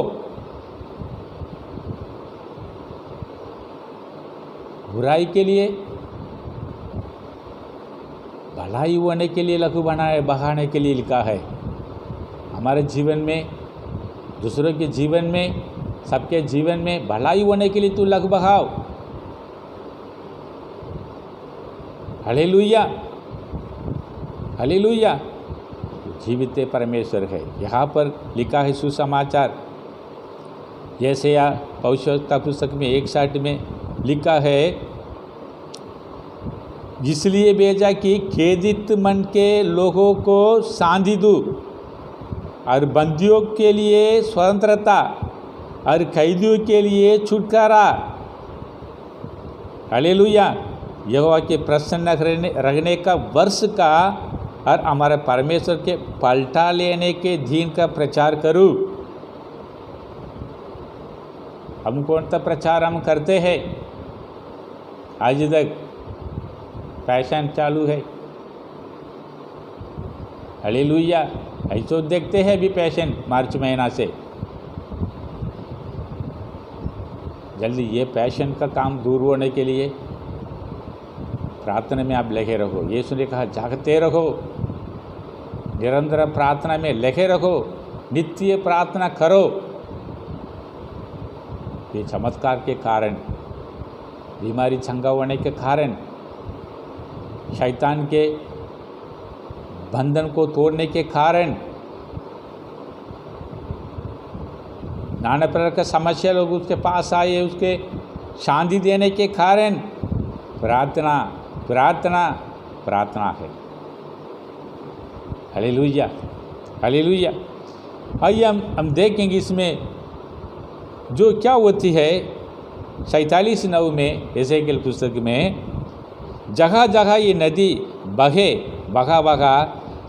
बुराई के लिए भलाई होने के लिए लघु बहाने के लिए लिखा है। हमारे जीवन में, दूसरों के जीवन में, सबके जीवन में भलाई होने के लिए तू लघु बहाओ। Hallelujah, hallelujah. जीवित परमेश्वर है। यहाँ पर लिखा है सुसमाचार, जैसे या पवित्रता पुस्तक में 61 में लिखा है, इसलिए भेजा कि खेदित मन के लोगों को शांति दूं और बंदियों के लिए स्वतंत्रता और कैदियों के लिए छुटकारा। हालेलुया। यहोवा के प्रसन्न रहने का वर्ष का और हमारे परमेश्वर के पलटा लेने के दिन का प्रचार करूं। हम कौन सा प्रचार हम करते हैं? आज तक फैशन चालू है। हालेलुया। ऐसा देखते हैं भी फैशन मार्च महीना से। जल्दी ये फैशन का काम दूर होने के लिए प्रार्थना में आप लगे रहो। यीशु ने कहा जागते रहो, निरंतर प्रार्थना में लगे रहो, नित्य प्रार्थना करो। ये चमत्कार के कारण बीमारी चंगा होने के कारण, शैतान के बंधन को तोड़ने के कारण, नाना प्रकार का समस्या लोग उसके पास आए, उसके शांति देने के कारण प्रार्थना प्रार्थना प्रार्थना है। Hallelujah hallelujah. आइए हम देखेंगे इसमें जो क्या होती है 47:9 में एजेकिएल पुस्तक में, जगह जगह ये नदी बहा बहा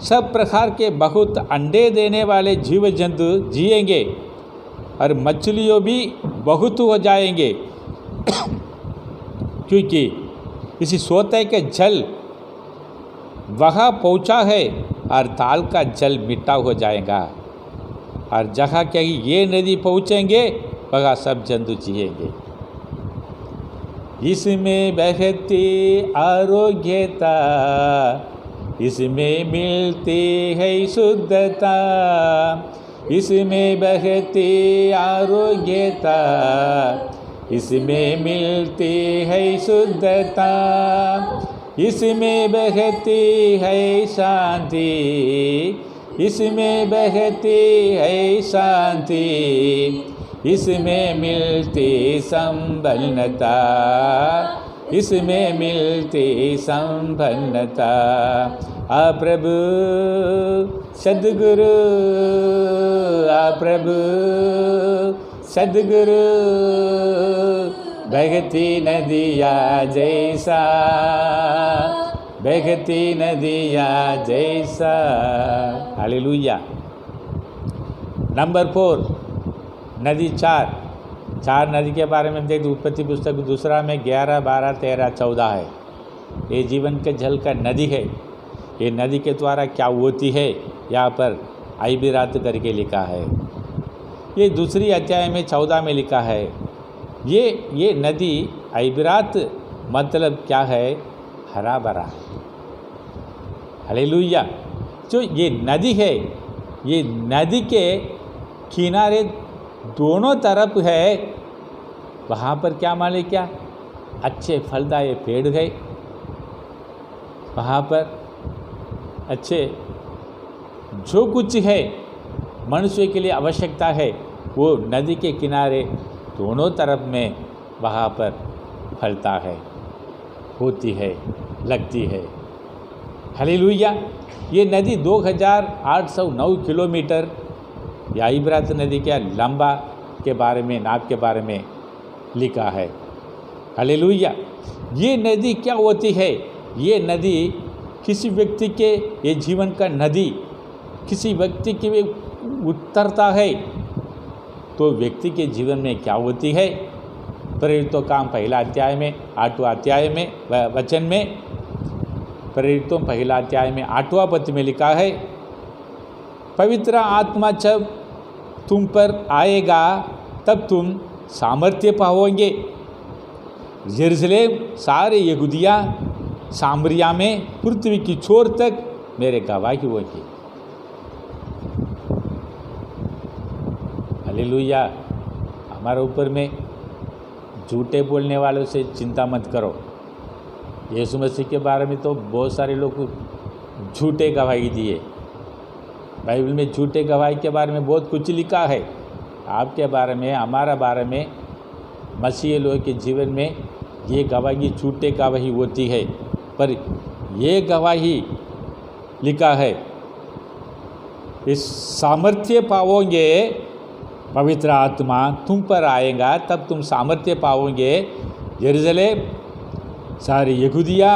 सब प्रकार के बहुत अंडे देने वाले जीव जंतु जिएंगे और मछलियों भी बहुत हो जाएंगे, क्योंकि इसी सोते के जल वहाँ पहुँचा है और ताल का जल मीठा हो जाएगा, और जहाँ कहीं ये नदी पहुँचेंगे वहाँ सब जंतु जिएंगे। इसमें बहती आरोग्यता, इसमें मिलती है शुद्धता, इसमें बहती आरोग्यता, इसमें मिलती है शुद्धता, इसमें बहती है शांति, इसमें बहती है शांति, इसमें मिलती संपन्नता, इसमें मिलती संपन्नता। आ प्रभु सद्गुरु, आ प्रभु सद्गुरु, बहती नदिया जैसा, बहती नदिया जैसा। हालेलुया। नंबर 4, नदी 4 नदी के बारे में देखते, उत्पत्ति पुस्तक दूसरा में 11, 12, 13, 14 है। ये जीवन के जल का नदी है। ये नदी के द्वारा क्या होती है यहाँ पर आइबिरात करके लिखा है। ये दूसरी अध्याय में 14 में लिखा है। ये नदी आइबिरात मतलब क्या है? हरा भरा। हालेलुया। जो ये नदी है, ये नदी के किनारे दोनों तरफ है, वहाँ पर क्या माने क्या अच्छे फलदायी पेड़ है, वहाँ पर अच्छे जो कुछ है मनुष्य के लिए आवश्यकता है वो नदी के किनारे दोनों तरफ में वहाँ पर फलता है, होती है, लगती है। हालेलुया। ये नदी 2809 किलोमीटर या आइबिरात नदी के लंबा के बारे में, नाप के बारे में लिखा है। हालेलुया। ये नदी क्या होती है? ये नदी किसी व्यक्ति के, ये जीवन का नदी किसी व्यक्ति के उतरता है तो व्यक्ति के जीवन में क्या होती है? प्रेरितों काम 1 अध्याय में 8वां अध्याय में वचन में, प्रेरितों 1 अध्याय में 8वां पद में लिखा है, पवित्र आत्मा जब तुम पर आएगा तब तुम सामर्थ्य पाओगे। यरूशलेम, सारे यहूदिया, सामरिया में, पृथ्वी की छोर तक मेरे गवाही होगी। हालेलुया। हमारे ऊपर में झूठे बोलने वालों से चिंता मत करो। यीशु मसीह के बारे में तो बहुत सारे लोग झूठे गवाही दिए। बाइबल में झूठे गवाही के बारे में बहुत कुछ लिखा है। आपके बारे में, हमारा बारे में, मसीह लोगों के जीवन में ये गवाही झूठे गवाही होती है, पर ये गवाही लिखा है, इस सामर्थ्य पाओगे, पवित्र आत्मा तुम पर आएगा तब तुम सामर्थ्य पाओगे। यरूशलेम, सारी यहूदिया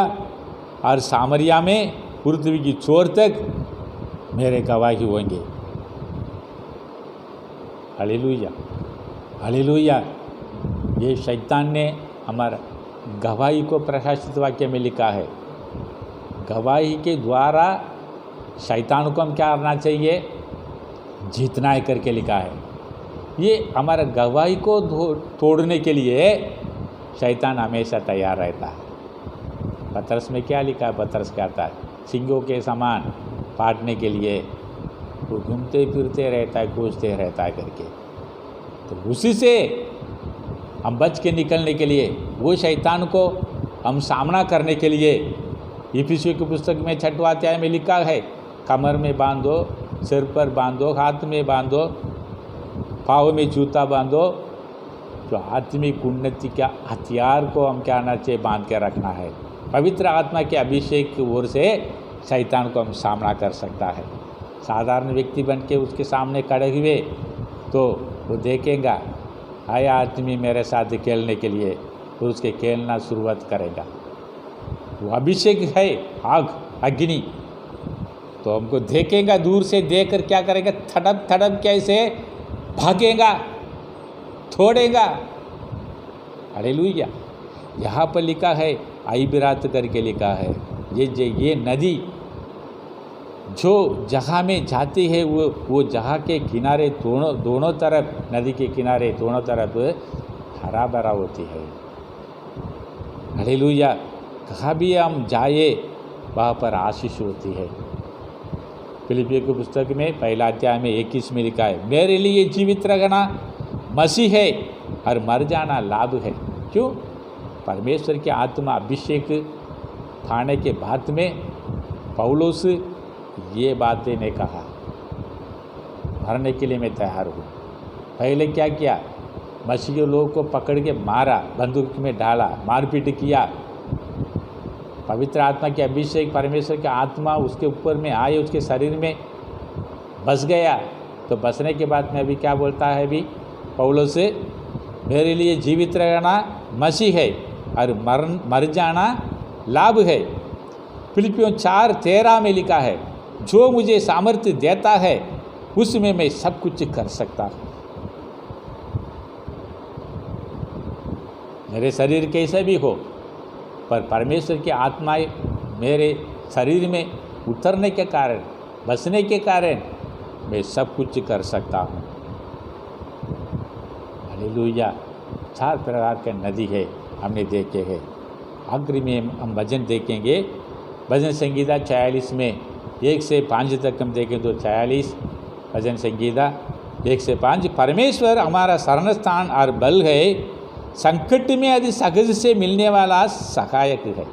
और सामरिया में, पृथ्वी की छोर तक मेरे गवाही होंगे। Hallelujah hallelujah. ये शैतान ने हमारा गवाही को प्रकाशित वाक्य में लिखा है। गवाही के द्वारा शैतान को हम क्या करना चाहिए? जीतना है करके लिखा है। ये हमारा गवाही को तोड़ने के लिए शैतान हमेशा तैयार रहता है। पतरस में क्या लिखा है? पतरस कहता है सिंहों के समान पाटने के लिए वो घूमते फिरते रहता है, खोजते रहता है करके। तो उसी से हम बच के निकलने के लिए, वो शैतान को हम सामना करने के लिए। इफिसियों की पुस्तक में 6वां अध्याय में लिखा है, कमर में बांधो, सिर पर बांधो, हाथ में बांधो, पाँव में जूता बांधो। जो आत्मिक उन्नति का हथियार को हम क्या आना चाहिए, बांध के रखना है। पवित्र आत्मा के अभिषेक की ओर से शैतान को हम सामना कर सकता है। साधारण व्यक्ति बन के उसके सामने खड़े हुए तो वो देखेगा आए आदमी मेरे साथ खेलने के लिए, तो उसके खेलना शुरुआत करेगा। वो अभिषेक है, आग अग्नि, तो हमको देखेगा, दूर से देखकर क्या करेगा, थड़प थड़प कैसे भागेगा, छोड़ेगा। हालेलुया। यहाँ पर लिखा है, आइबिरात करके लिखा है, ये नदी जो जहाँ में जाती है वो जहाँ के किनारे दोनों तरफ, नदी के किनारे दोनों तरफ हरा भरा होती है। हालेलुया। कहाँ भी हम जाए वहाँ पर आशीष होती है। फिलिपियों की पुस्तक में 1 अध्याय में 21 में लिखा है, मेरे लिए जीवित रहना मसीह है और मर जाना लाभ है। क्यों? परमेश्वर की आत्मा अभिषेक पाने के बाद में पौलुस ये बातें ने कहा, मरने के लिए मैं तैयार हूँ। पहले क्या किया, मसीह के लोगों को पकड़ के मारा, बंदूक में डाला, मारपीट किया। पवित्र आत्मा के अभिषेक, परमेश्वर की आत्मा उसके ऊपर में आए, उसके शरीर में बस गया। तो बसने के बाद में अभी क्या बोलता है, अभी पौलुस से, मेरे लिए जीवित रहना मसीह है और मर जाना लाभ है। फिलिपियों 4:13 में लिखा है, जो मुझे सामर्थ्य देता है उसमें मैं सब कुछ कर सकता हूँ। मेरे शरीर कैसे भी हो, पर परमेश्वर की आत्माएं मेरे शरीर में उतरने के कारण, बसने के कारण मैं सब कुछ कर सकता हूँ। हालेलुया। 4 प्रकार के नदी है हमने देखे हैं। आखिरी में हम भजन देखेंगे, भजन संगीता 46 में 1 से 5 तक हम देखें तो 46 भजन संगीता 1 से 5। परमेश्वर हमारा शरण स्थान और बल है, संकट में अति सहज से मिलने वाला सहायक है।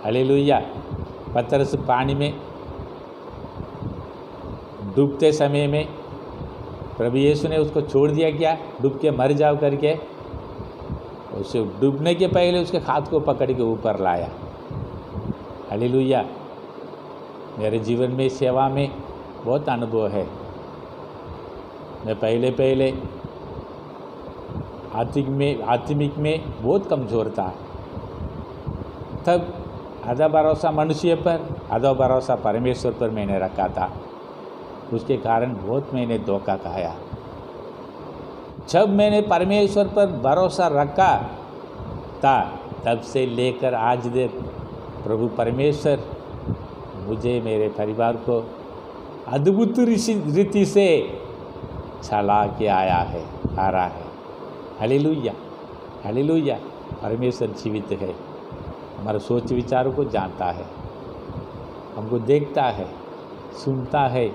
हालेलुया। पतरस पानी में डूबते समय में प्रभु यीशु ने उसको छोड़ दिया, क्या डूब के मर जाओ करके, उसे डूबने के पहले उसके हाथ को पकड़ के ऊपर लाया। हालेलुया। मेरे जीवन में सेवा में बहुत अनुभव है। मैं पहले आत्मिक में बहुत कमज़ोर था। तब आधा भरोसा मनुष्य पर, आधा भरोसा परमेश्वर पर मैंने रखा था। उसके कारण बहुत मैंने धोखा खाया। जब मैंने परमेश्वर पर भरोसा रखा था, तब से लेकर आज तक प्रभु परमेश्वर मुझे, मेरे परिवार को अद्भुत रीति से चला के आ रहा है। हालेलुया। हालेलुया। परमेश्वर जीवित है, हमारे सोच विचारों को जानता है, हमको देखता है, सुनता है,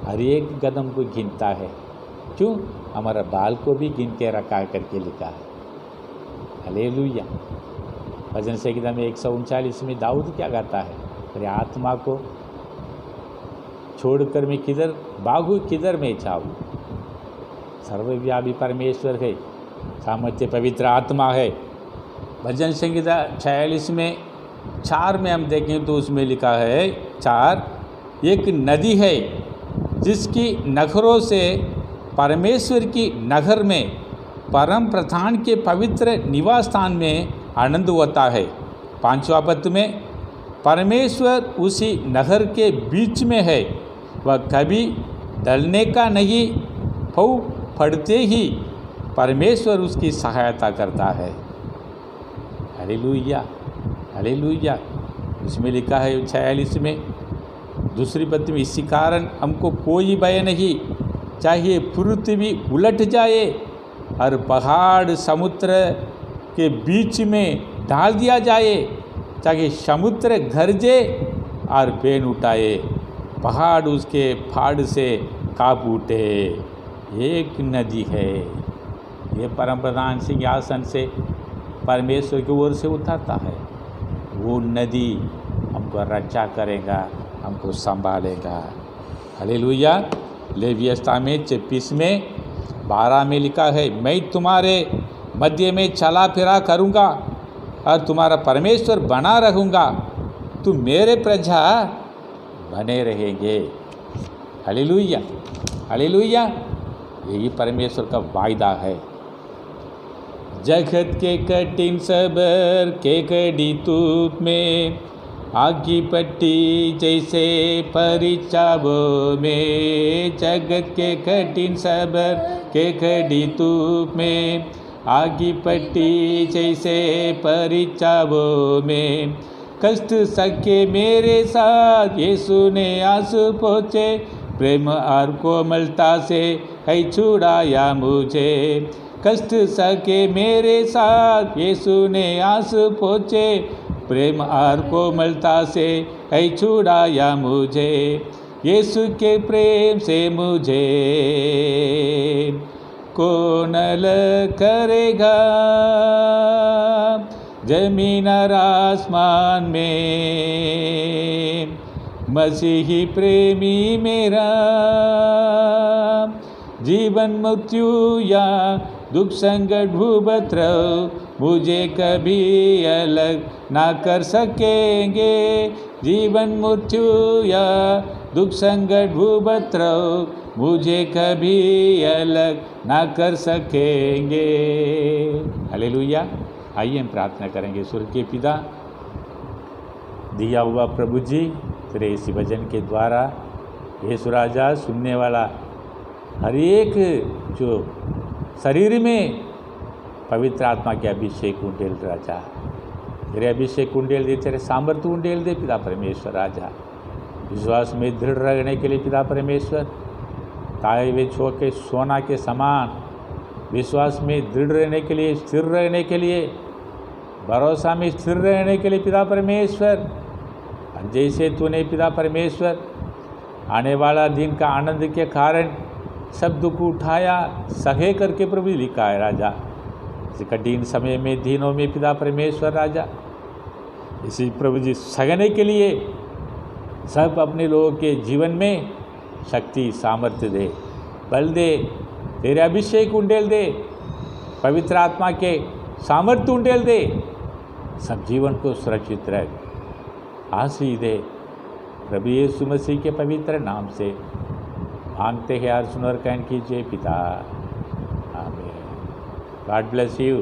हर एक कदम को गिनता है। क्यों? हमारा बाल को भी गिन के रखा करके लिखा है। हालेलुया। भजन संगीता में 139 में दाऊद क्या गाता है, मेरी आत्मा को छोड़कर मैं किधर भागूं, किधर मैं जाऊं। सर्वव्यापी परमेश्वर है, सामर्थ्य पवित्र आत्मा है। भजन संगीता 46 में 4 में हम देखें तो उसमें लिखा है 4, एक नदी है जिसकी नगरों से परमेश्वर की नगर में, परम प्रधान के पवित्र निवास स्थान में आनंद होता है। 5वां पद में, परमेश्वर उसी नगर के बीच में है, वह कभी ढलने का नहीं, फौ पड़ते ही परमेश्वर उसकी सहायता करता है। हालेलुया। हालेलुया। उसमें लिखा है 46 में दूसरी पद में, इसी कारण हमको कोई भय नहीं, चाहे पृथ्वी उलट जाए और पहाड़ समुद्र के बीच में डाल दिया जाए, चाहे समुद्र गरजे और फेन उठाए, पहाड़ उसके फाड़ से काँप उठे। एक नदी है, ये परम प्रधान सिंहासन से परमेश्वर की ओर से उतरता है, वो नदी हमको रक्षा करेगा, हमको संभालेगा। हालेलुया। लेवियस्ता में 26 में 12 में लिखा है, मैं तुम्हारे मध्य में चला फिरा करूँगा और तुम्हारा परमेश्वर बना रहूँगा, तुम मेरे प्रजा बने रहेंगे। Hallelujah, hallelujah. यही परमेश्वर का वायदा है। जगत के कठिन सबर के कड़ी धूप में, आग की पट्टी जैसे परीक्षाओं में, जगत के कठिन सबर के कड़ी धूप में, आग की पट्टी जैसे परीक्षाओं में, कष्ट सके मेरे साथ यीशु ने आंसू पोंछे, प्रेम और कोमलता से है छुड़ाया मुझे। कष्ट सके मेरे साथ यीशु ने आंसू पोंछे, प्रेम और कोमलता से है छुड़ाया मुझे। यीशु के प्रेम से मुझे कौन अलग करेगा, जमीन और आसमान में मसीही प्रेमी मेरा। जीवन मृत्यु या दुख संकट भूपद्रव मुझे कभी अलग ना कर सकेंगे। जीवन मृत्यु या दुख संकट भूपद्रव मुझे कभी अलग ना कर सकेंगे। हालेलुया। आइए हम प्रार्थना करेंगे। स्वर्ग के पिता, दिया हुआ प्रभु जी, तेरे इसी वचन के द्वारा यीशु राजा सुनने वाला हर एक जो शरीर में पवित्र आत्मा के अभिषेक कुंडेल राजा, तेरे अभिषेक कुंडेल दे, तेरे सामर्थ्य कुंडेल दे पिता परमेश्वर राजा। विश्वास में दृढ़ रहने के लिए पिता परमेश्वर, ताए वे छो के सोना के समान विश्वास में दृढ़ रहने के लिए, स्थिर रहने के लिए, भरोसा में स्थिर रहने के लिए पिता परमेश्वर, जैसे तूने पिता परमेश्वर आने वाला दिन का आनंद के कारण सब दुख उठाया, सहे करके प्रभु लिखा है राजा। इस कठिन समय में, दिनों में पिता परमेश्वर राजा, इसी प्रभु जी सहने के लिए सब अपने लोगों के जीवन में शक्ति सामर्थ्य दे, बल दे, तेरे अभिषेक उंडेल दे, पवित्र आत्मा के सामर्थ्य उंडेल दे, सब जीवन को सुरक्षित रख, आशीष दे। प्रभु यीशु मसीह के पवित्र नाम से मांगते हैं और सुनकर कीजिए पिता, आमीन। God bless you.